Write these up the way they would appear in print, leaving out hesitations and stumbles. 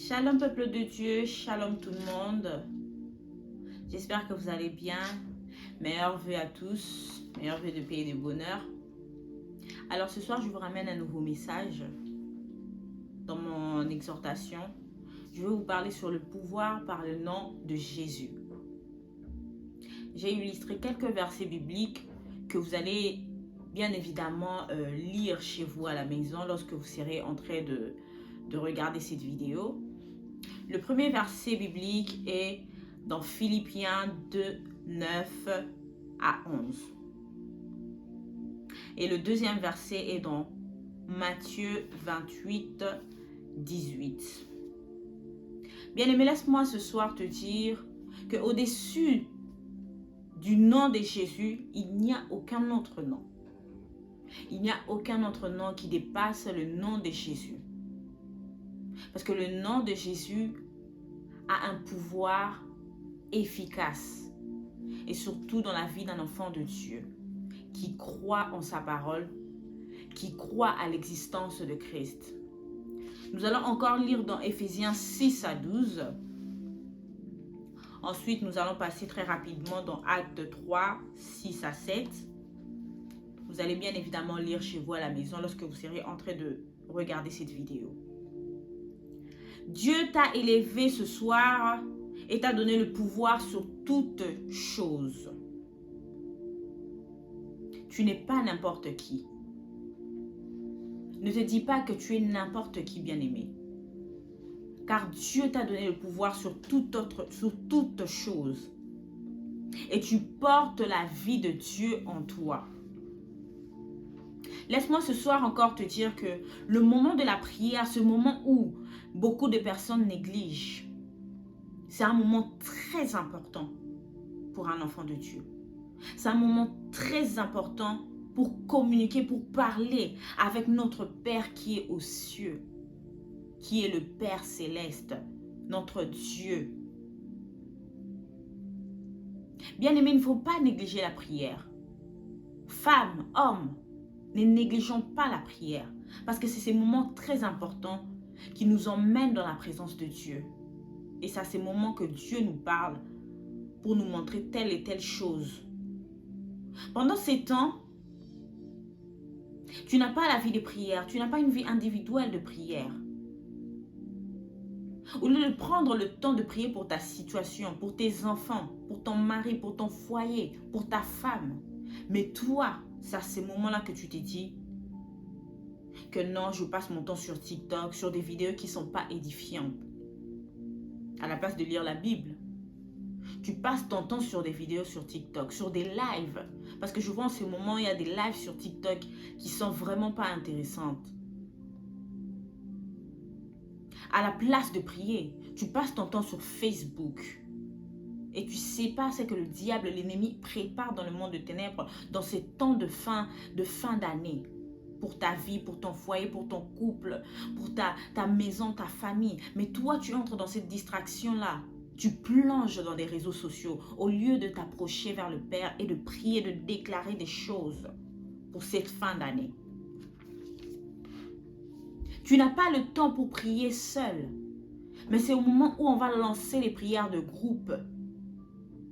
Shalom peuple de Dieu, shalom tout le monde. J'espère que vous allez bien. Meilleurs vœux à tous, meilleurs vœux de paix et de bonheur. Alors ce soir, je vous ramène un nouveau message dans mon exhortation. Je vais vous parler sur le pouvoir par le nom de Jésus. J'ai illustré quelques versets bibliques que vous allez bien évidemment lire chez vous à la maison lorsque vous serez en train de regarder cette vidéo. Le premier verset biblique est dans Philippiens 2, 9 à 11. Et le deuxième verset est dans Matthieu 28, 18. Bien-aimé, laisse-moi ce soir te dire qu'au-dessus du nom de Jésus, il n'y a aucun autre nom. Il n'y a aucun autre nom qui dépasse le nom de Jésus. Parce que le nom de Jésus a un pouvoir efficace. Et surtout dans la vie d'un enfant de Dieu qui croit en sa parole, qui croit à l'existence de Christ. Nous allons encore lire dans Éphésiens 6 à 12. Ensuite, nous allons passer très rapidement dans Actes 3, 6 à 7. Vous allez bien évidemment lire chez vous à la maison lorsque vous serez en train de regarder cette vidéo. Dieu t'a élevé ce soir et t'a donné le pouvoir sur toutes choses. Tu n'es pas n'importe qui. Ne te dis pas que tu es n'importe qui, bien-aimé. Car Dieu t'a donné le pouvoir sur toute chose. Et tu portes la vie de Dieu en toi. Laisse-moi ce soir encore te dire que le moment de la prière, ce moment où beaucoup de personnes négligent, c'est un moment très important pour un enfant de Dieu. C'est un moment très important pour communiquer, pour parler avec notre Père qui est aux cieux, qui est le Père céleste, notre Dieu. Bien-aimé, il ne faut pas négliger la prière. Femmes, hommes, ne négligeons pas la prière parce que c'est ces moments très importants qui nous emmènent dans la présence de Dieu. Et c'est à ces moments que Dieu nous parle pour nous montrer telle et telle chose. Pendant ces temps, tu n'as pas la vie de prière, tu n'as pas une vie individuelle de prière. Au lieu de prendre le temps de prier pour ta situation, pour tes enfants, pour ton mari, pour ton foyer, pour ta femme, mais toi, c'est à ces moments-là que tu t'es dit que non, je passe mon temps sur TikTok, sur des vidéos qui ne sont pas édifiantes. À la place de lire la Bible, tu passes ton temps sur des vidéos sur TikTok, sur des lives. Parce que je vois en ce moment, il y a des lives sur TikTok qui sont vraiment pas intéressantes. À la place de prier, tu passes ton temps sur Facebook. Et tu ne sais pas ce que le diable, l'ennemi, prépare dans le monde de ténèbres, dans ces temps de fin d'année. Pour ta vie, pour ton foyer, pour ton couple, pour ta maison, ta famille. Mais toi, tu entres dans cette distraction-là. Tu plonges dans des réseaux sociaux au lieu de t'approcher vers le Père et de prier, de déclarer des choses pour cette fin d'année. Tu n'as pas le temps pour prier seul. Mais c'est au moment où on va lancer les prières de groupe.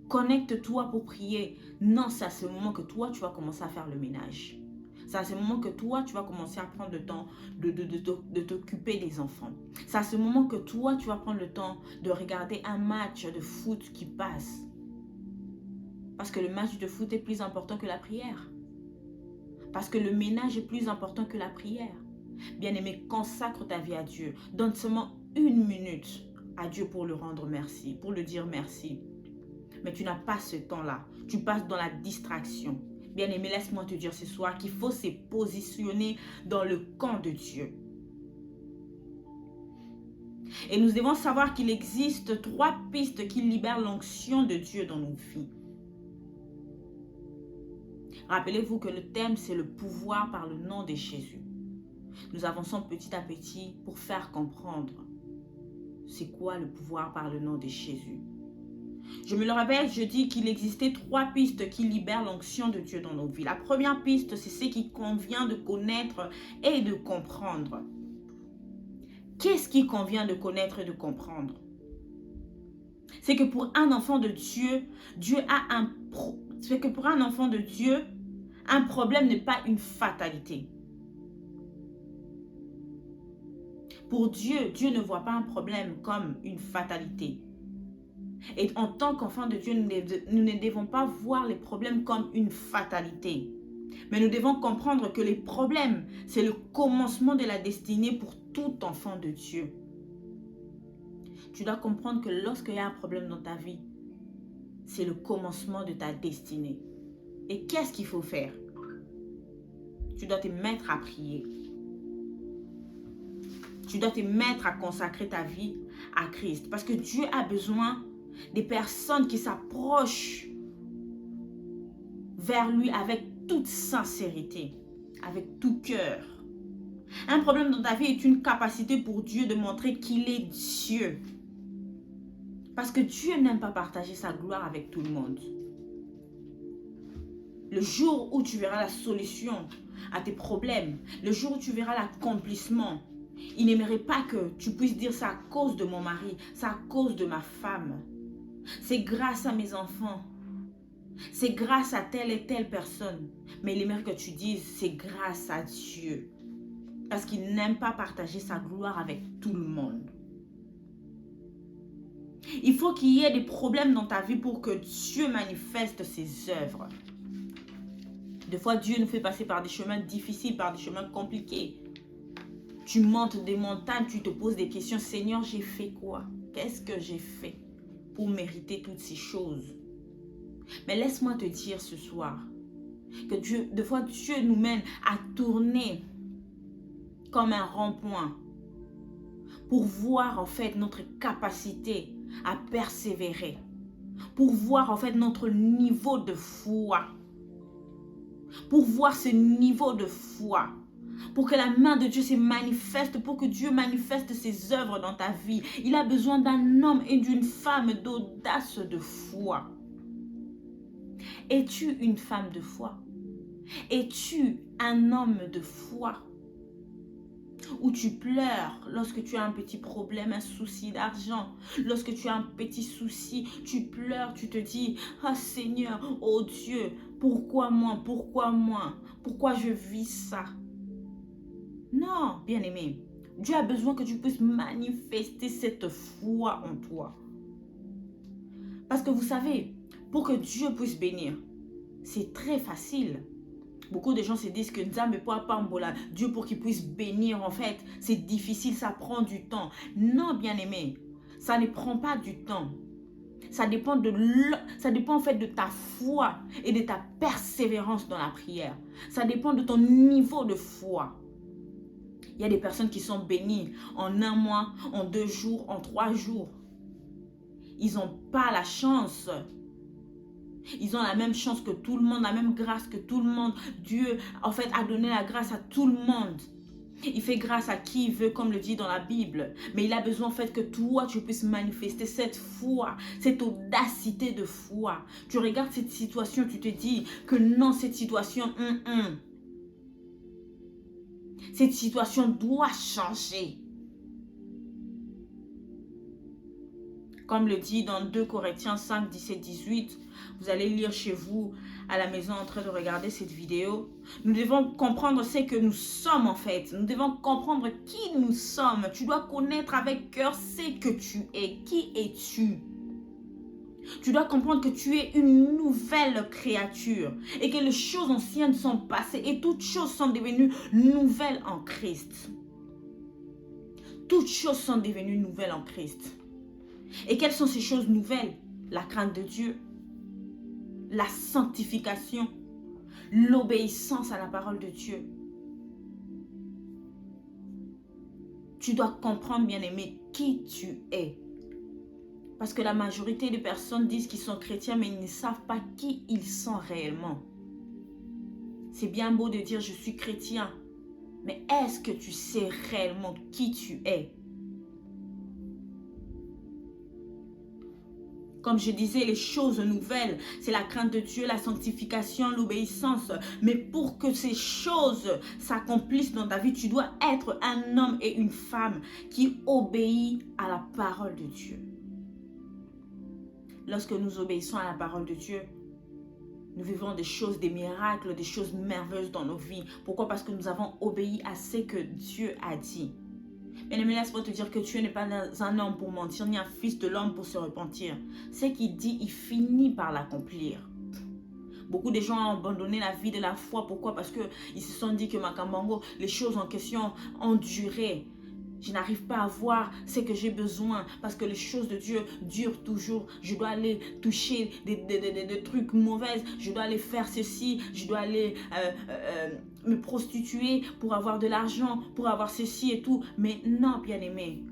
Connecte-toi pour prier. Non, c'est à ce moment que toi, tu vas commencer à faire le ménage. C'est à ce moment que toi, tu vas commencer à prendre le temps de t'occuper des enfants. C'est à ce moment que toi, tu vas prendre le temps de regarder un match de foot qui passe. Parce que le match de foot est plus important que la prière. Parce que le ménage est plus important que la prière. Bien-aimé, consacre ta vie à Dieu. Donne seulement 1 minute à Dieu pour le rendre merci, pour le dire merci. Mais tu n'as pas ce temps-là. Tu passes dans la distraction. Bien-aimé, laisse-moi te dire ce soir qu'il faut se positionner dans le camp de Dieu. Et nous devons savoir qu'il existe 3 pistes qui libèrent l'onction de Dieu dans nos vies. Rappelez-vous que le thème, c'est le pouvoir par le nom de Jésus. Nous avançons petit à petit pour faire comprendre c'est quoi le pouvoir par le nom de Jésus. Je me le rappelle, je dis qu'il existait 3 pistes qui libèrent l'onction de Dieu dans nos vies. La première piste, c'est ce qu'il convient de connaître et de comprendre. qu'est-ce qui convient de connaître et de comprendre? C'est que pour un enfant de Dieu, c'est que pour un enfant de Dieu, un problème n'est pas une fatalité. Pour Dieu, Dieu ne voit pas un problème comme une fatalité. Et en tant qu'enfant de Dieu, nous ne devons pas voir les problèmes comme une fatalité. Mais nous devons comprendre que les problèmes, c'est le commencement de la destinée pour tout enfant de Dieu. Tu dois comprendre que lorsqu'il y a un problème dans ta vie, c'est le commencement de ta destinée. Et qu'est-ce qu'il faut faire? Tu dois te mettre à prier. Tu dois te mettre à consacrer ta vie à Christ. Parce que Dieu a besoin des personnes qui s'approchent vers lui avec toute sincérité, avec tout cœur. Un problème dans ta vie est une capacité pour Dieu de montrer qu'il est Dieu. Parce que Dieu n'aime pas partager sa gloire avec tout le monde. Le jour où tu verras la solution à tes problèmes, le jour où tu verras l'accomplissement, il n'aimerait pas que tu puisses dire c'est à cause de mon mari, c'est à cause de ma femme, c'est grâce à mes enfants, c'est grâce à telle et telle personne. Mais il aimerait que tu dises c'est grâce à Dieu. Parce qu'il n'aime pas partager sa gloire avec tout le monde. Il faut qu'il y ait des problèmes dans ta vie pour que Dieu manifeste ses œuvres. Des fois, Dieu nous fait passer par des chemins difficiles, par des chemins compliqués. Tu montes des montagnes, tu te poses des questions. Seigneur, j'ai fait quoi? Qu'est-ce que j'ai fait pour mériter toutes ces choses? Mais laisse-moi te dire ce soir que des fois, Dieu nous mène à tourner comme un rond-point pour voir en fait notre capacité à persévérer, pour voir en fait notre niveau de foi, pour voir ce niveau de foi, pour que la main de Dieu se manifeste, pour que Dieu manifeste ses œuvres dans ta vie. Il a besoin d'un homme et d'une femme d'audace de foi. Es-tu une femme de foi? Es-tu un homme de foi? Où tu pleures lorsque tu as un petit problème, un souci d'argent. Lorsque tu as un petit souci, tu pleures, tu te dis, ah Seigneur, oh Dieu, pourquoi moi? Pourquoi moi? Pourquoi je vis ça? Non, bien-aimé, Dieu a besoin que tu puisses manifester cette foi en toi. Parce que vous savez, pour que Dieu puisse bénir, c'est très facile. Beaucoup de gens se disent que Dieu pour qu'il puisse bénir, en fait, c'est difficile, ça prend du temps. Non, bien-aimé, ça ne prend pas du temps. Ça dépend en fait de ta foi et de ta persévérance dans la prière. Ça dépend de ton niveau de foi. Il y a des personnes qui sont bénies en 1 mois, en 2 jours, en 3 jours. Ils n'ont pas la chance. Ils ont la même chance que tout le monde, la même grâce que tout le monde. Dieu, en fait, a donné la grâce à tout le monde. Il fait grâce à qui il veut, comme le dit dans la Bible. Mais il a besoin, en fait, que toi, tu puisses manifester cette foi, cette audacité de foi. Tu regardes cette situation, tu te dis que non, cette situation, cette situation doit changer. Comme le dit dans 2 Corinthiens 5, 17, 18, vous allez lire chez vous à la maison en train de regarder cette vidéo. Nous devons comprendre ce que nous sommes en fait. Nous devons comprendre qui nous sommes. Tu dois connaître avec cœur ce que tu es. Qui es-tu? Tu dois comprendre que tu es une nouvelle créature et que les choses anciennes sont passées et toutes choses sont devenues nouvelles en Christ. Toutes choses sont devenues nouvelles en Christ. Et quelles sont ces choses nouvelles? La crainte de Dieu, la sanctification, l'obéissance à la parole de Dieu. Tu dois comprendre, bien-aimé, qui tu es. Parce que la majorité des personnes disent qu'ils sont chrétiens, mais ils ne savent pas qui ils sont réellement. C'est bien beau de dire je suis chrétien, mais est-ce que tu sais réellement qui tu es? Comme je disais, les choses nouvelles, c'est la crainte de Dieu, la sanctification, l'obéissance. Mais pour que ces choses s'accomplissent dans ta vie, tu dois être un homme et une femme qui obéit à la parole de Dieu. Lorsque nous obéissons à la parole de Dieu, nous vivons des choses, des miracles, des choses merveilleuses dans nos vies. Pourquoi? Parce que nous avons obéi à ce que Dieu a dit. Bien-aimé, laisse-moi te dire que Dieu n'est pas un homme pour mentir, ni un fils de l'homme pour se repentir. Ce qu'il dit, il finit par l'accomplir. Beaucoup de gens ont abandonné la vie de la foi. Pourquoi? Parce qu'ils se sont dit que Makambango, les choses en question ont duré. Je n'arrive pas à voir ce que j'ai besoin parce que les choses de Dieu durent toujours. Je dois aller toucher des trucs mauvais. Je dois aller faire ceci. Je dois aller me prostituer pour avoir de l'argent, pour avoir ceci et tout. Mais non, bien-aimé.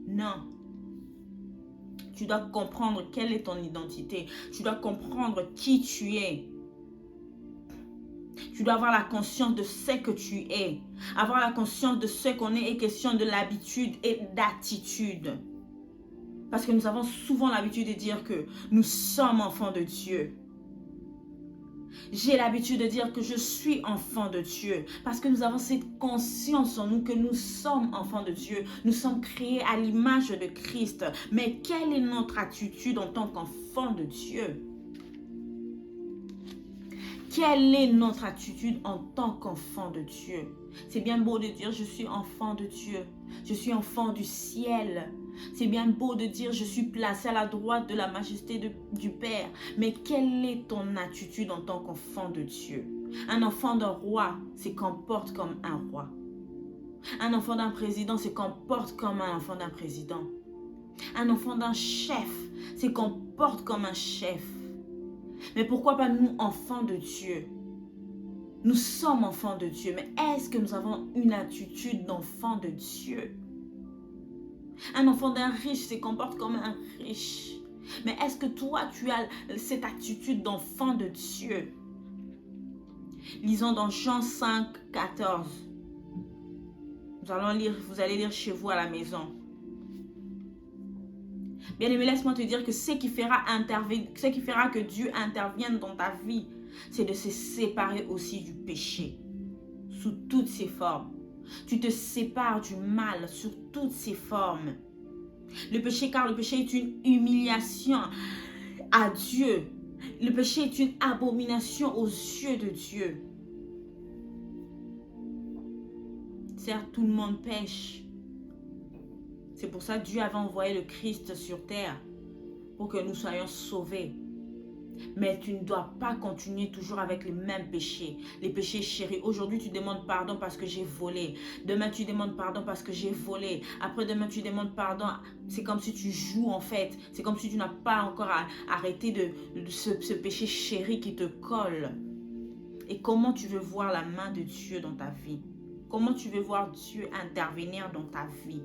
Non. Tu dois comprendre quelle est ton identité. Tu dois comprendre qui tu es. Tu dois avoir la conscience de ce que tu es. Avoir la conscience de ce qu'on est question de l'habitude et d'attitude. Parce que nous avons souvent l'habitude de dire que nous sommes enfants de Dieu. J'ai l'habitude de dire que je suis enfant de Dieu. Parce que nous avons cette conscience en nous que nous sommes enfants de Dieu. Nous sommes créés à l'image de Christ. Mais quelle est notre attitude en tant qu'enfant de Dieu? Quelle est notre attitude en tant qu'enfant de Dieu? C'est bien beau de dire je suis enfant de Dieu. Je suis enfant du ciel. C'est bien beau de dire je suis placé à la droite de la majesté du Père. Mais quelle est ton attitude en tant qu'enfant de Dieu? Un enfant d'un roi se comporte comme un roi. Un enfant d'un président se comporte comme un enfant d'un président. Un enfant d'un chef se comporte comme un chef. Mais pourquoi pas nous, enfants de Dieu? Nous sommes enfants de Dieu, mais est-ce que nous avons une attitude d'enfant de Dieu? Un enfant d'un riche se comporte comme un riche. Mais est-ce que toi, tu as cette attitude d'enfant de Dieu? Lisons dans Jean 5, 14. Vous allez lire chez vous à la maison. Bien-aimé, laisse-moi te dire que ce qui fera que Dieu intervienne dans ta vie, c'est de se séparer aussi du péché, sous toutes ses formes. Tu te sépares du mal sous toutes ses formes. Car le péché est une humiliation à Dieu. Le péché est une abomination aux yeux de Dieu. Certes, tout le monde pêche. C'est pour ça que Dieu avait envoyé le Christ sur terre pour que nous soyons sauvés. Mais tu ne dois pas continuer toujours avec les mêmes péchés. Les péchés chéris. Aujourd'hui, tu demandes pardon parce que j'ai volé. Demain, tu demandes pardon parce que j'ai volé. Après-demain, tu demandes pardon. C'est comme si tu joues en fait. C'est comme si tu n'as pas encore arrêté de ce péché chéri qui te colle. Et comment tu veux voir la main de Dieu dans ta vie? Comment tu veux voir Dieu intervenir dans ta vie?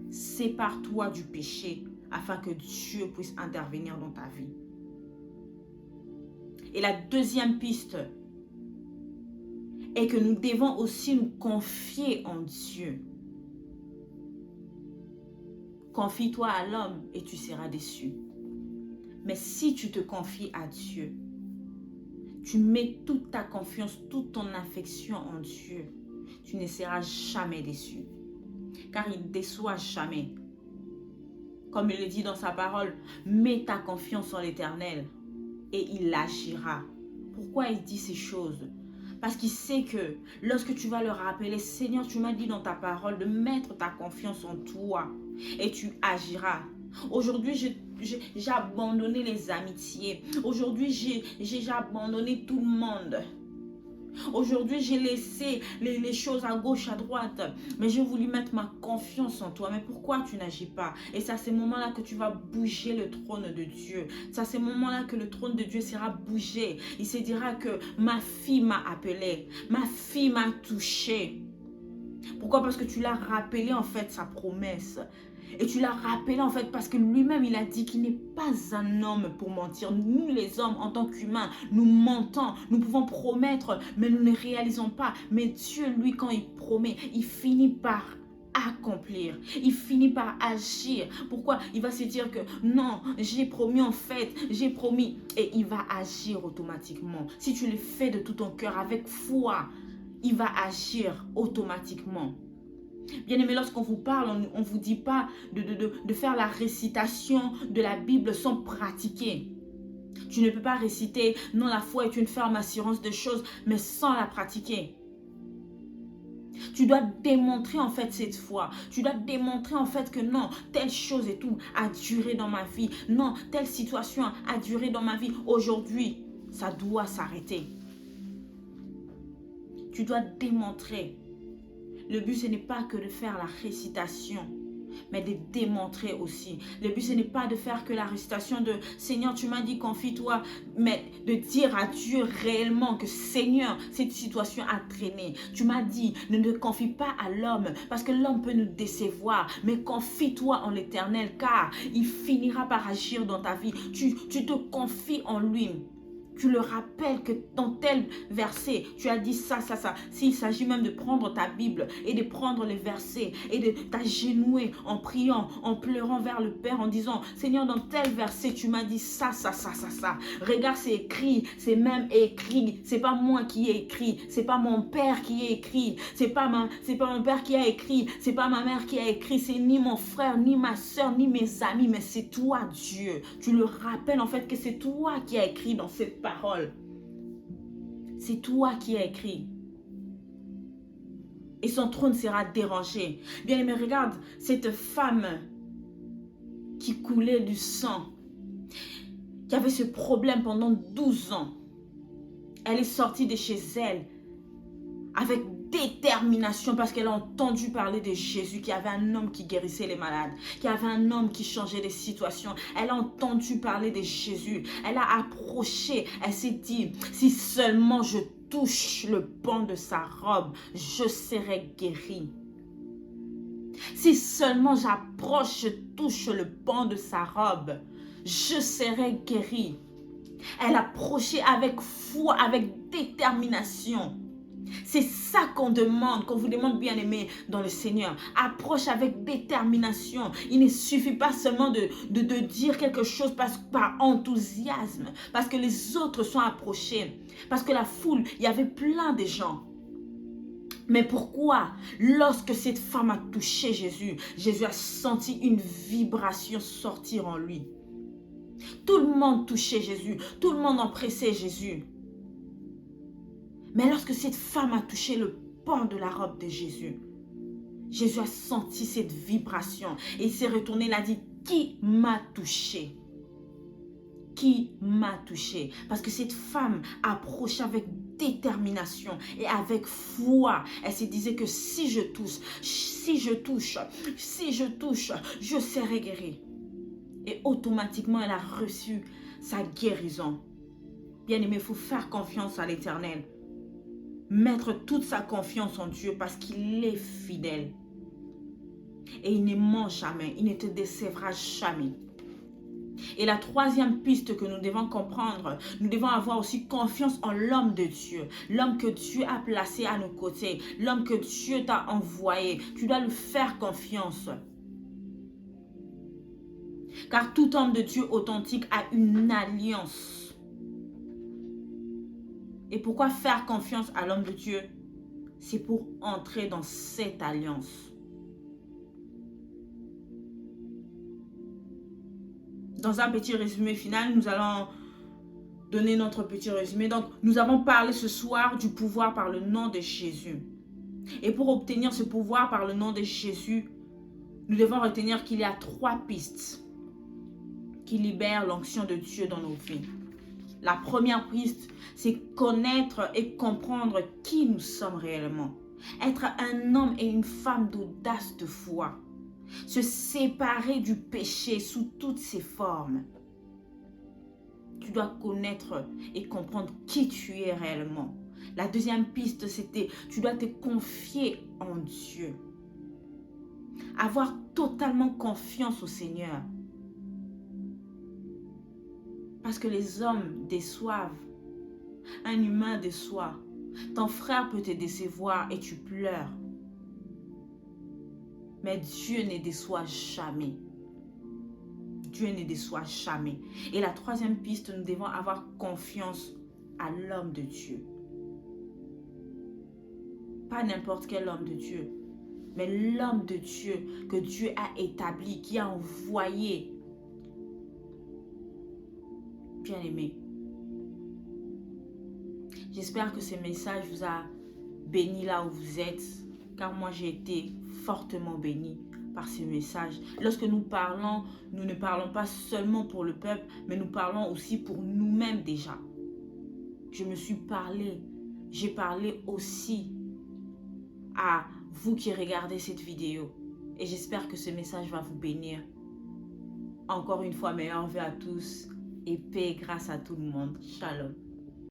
Sépare-toi du péché afin que Dieu puisse intervenir dans ta vie. Et la deuxième piste est que nous devons aussi nous confier en Dieu. Confie-toi à l'homme et tu seras déçu. Mais si tu te confies à Dieu, tu mets toute ta confiance, toute ton affection en Dieu, tu ne seras jamais déçu. Car il ne déçoit jamais. Comme il le dit dans sa parole, mets ta confiance en l'Éternel et il agira. Pourquoi il dit ces choses? Parce qu'il sait que lorsque tu vas le rappeler, Seigneur, tu m'as dit dans ta parole de mettre ta confiance en toi et tu agiras. Aujourd'hui, j'ai abandonné les amitiés. Aujourd'hui, j'ai abandonné tout le monde. Aujourd'hui, j'ai laissé les choses à gauche, à droite. Mais j'ai voulu mettre ma confiance en toi. Mais pourquoi tu n'agis pas? Et c'est à ces moments-là que tu vas bouger le trône de Dieu. C'est à ces moments-là que le trône de Dieu sera bougé. Il se dira que ma fille m'a appelé. Ma fille m'a touché. Pourquoi? Parce que tu l'as rappelé en fait sa promesse. Et tu l'as rappelé en fait parce que lui-même il a dit qu'il n'est pas un homme pour mentir. Nous les hommes en tant qu'humains, nous mentons. Nous pouvons promettre mais nous ne réalisons pas. Mais Dieu lui quand il promet, il finit par accomplir. Il finit par agir. Pourquoi? Il va se dire que non, j'ai promis en fait, j'ai promis. Et il va agir automatiquement. Si tu le fais de tout ton cœur, avec foi, il va agir automatiquement. Bien-aimés, lorsqu'on vous parle, on ne vous dit pas de faire la récitation de la Bible sans pratiquer. Tu ne peux pas réciter, non, la foi est une ferme assurance de choses, mais sans la pratiquer. Tu dois démontrer en fait cette foi. Tu dois démontrer en fait que non, telle chose et tout a duré dans ma vie. Non, telle situation a duré dans ma vie. Aujourd'hui, ça doit s'arrêter. Tu dois démontrer. Le but, ce n'est pas que de faire la récitation, mais de démontrer aussi. Le but, ce n'est pas de faire que la récitation de Seigneur, tu m'as dit confie-toi, mais de dire à Dieu réellement que Seigneur, cette situation a traîné. Tu m'as dit, ne te confie pas à l'homme, parce que l'homme peut nous décevoir, mais confie-toi en l'Éternel, car il finira par agir dans ta vie. Tu te confies en lui. Tu le rappelles que dans tel verset, tu as dit ça, ça, ça. S'il s'agit même de prendre ta Bible et de prendre les versets et de t'agenouiller en priant, en pleurant vers le Père en disant, Seigneur, dans tel verset, tu m'as dit ça, ça, ça, ça, ça. Regarde, c'est écrit, c'est même écrit. C'est pas moi qui ai écrit, c'est pas mon père qui a écrit, c'est pas mon père qui a écrit, c'est pas ma mère qui a écrit, c'est ni mon frère, ni ma soeur, ni mes amis, mais c'est toi, Dieu. Tu le rappelles en fait que c'est toi qui as écrit dans cette parole. C'est toi qui as écrit. Et son trône sera dérangé. Bien aimé, regarde cette femme qui coulait du sang, qui avait ce problème pendant 12 ans. Elle est sortie de chez elle avec détermination parce qu'elle a entendu parler de Jésus, qu'il y avait un homme qui guérissait les malades, qu'il y avait un homme qui changeait les situations. Elle a entendu parler de Jésus. Elle a approché. Elle s'est dit, si seulement je touche le pan de sa robe, je serai guérie. Si seulement j'approche, je touche le pan de sa robe, je serai guérie. Elle approchait avec foi, avec détermination. C'est ça qu'on demande, qu'on vous demande, bien aimé dans le Seigneur. Approche avec détermination. Il ne suffit pas seulement de dire quelque chose par enthousiasme, parce que les autres sont approchés, parce que la foule, il y avait plein de gens. Mais pourquoi? Lorsque cette femme a touché Jésus, Jésus a senti une vibration sortir en lui. Tout le monde touchait Jésus, tout le monde empressait Jésus. Mais lorsque cette femme a touché le pan de la robe de Jésus, Jésus a senti cette vibration. Et il s'est retourné, il a dit, qui m'a touché? Qui m'a touché? Parce que cette femme approchait avec détermination et avec foi. Elle se disait que si je touche, je serai guérie. Et automatiquement, elle a reçu sa guérison. Bien aimé, il faut faire confiance à l'Éternel. Mettre toute sa confiance en Dieu parce qu'il est fidèle. Et il ne ment jamais, il ne te décevra jamais. Et la troisième piste que nous devons comprendre, nous devons avoir aussi confiance en l'homme de Dieu. L'homme que Dieu a placé à nos côtés, l'homme que Dieu t'a envoyé. Tu dois lui faire confiance. Car tout homme de Dieu authentique a une alliance. Et pourquoi faire confiance à l'homme de Dieu? C'est pour entrer dans cette alliance. Dans un petit résumé final, nous allons donner notre petit résumé. Donc, nous avons parlé ce soir du pouvoir par le nom de Jésus. Et pour obtenir ce pouvoir par le nom de Jésus, nous devons retenir qu'il y a 3 pistes qui libèrent l'onction de Dieu dans nos vies. La première piste, c'est connaître et comprendre qui nous sommes réellement. Être un homme et une femme d'audace, de foi. Se séparer du péché sous toutes ses formes. Tu dois connaître et comprendre qui tu es réellement. La deuxième piste, c'était tu dois te confier en Dieu. Avoir totalement confiance au Seigneur. Parce que les hommes déçoivent. Un humain déçoit. Ton frère peut te décevoir et tu pleures. Mais Dieu ne déçoit jamais. Dieu ne déçoit jamais. Et la troisième piste, nous devons avoir confiance à l'homme de Dieu. Pas n'importe quel homme de Dieu, mais l'homme de Dieu que Dieu a établi, qui a envoyé. Bien-aimé, j'espère que ce message vous a béni là où vous êtes, car moi j'ai été fortement béni par ce message. Lorsque nous parlons, nous ne parlons pas seulement pour le peuple, mais nous parlons aussi pour nous-mêmes déjà. J'ai parlé aussi à vous qui regardez cette vidéo. Et j'espère que ce message va vous bénir. Encore une fois, meilleure vœu à tous et paix et grâce à tout le monde. Shalom.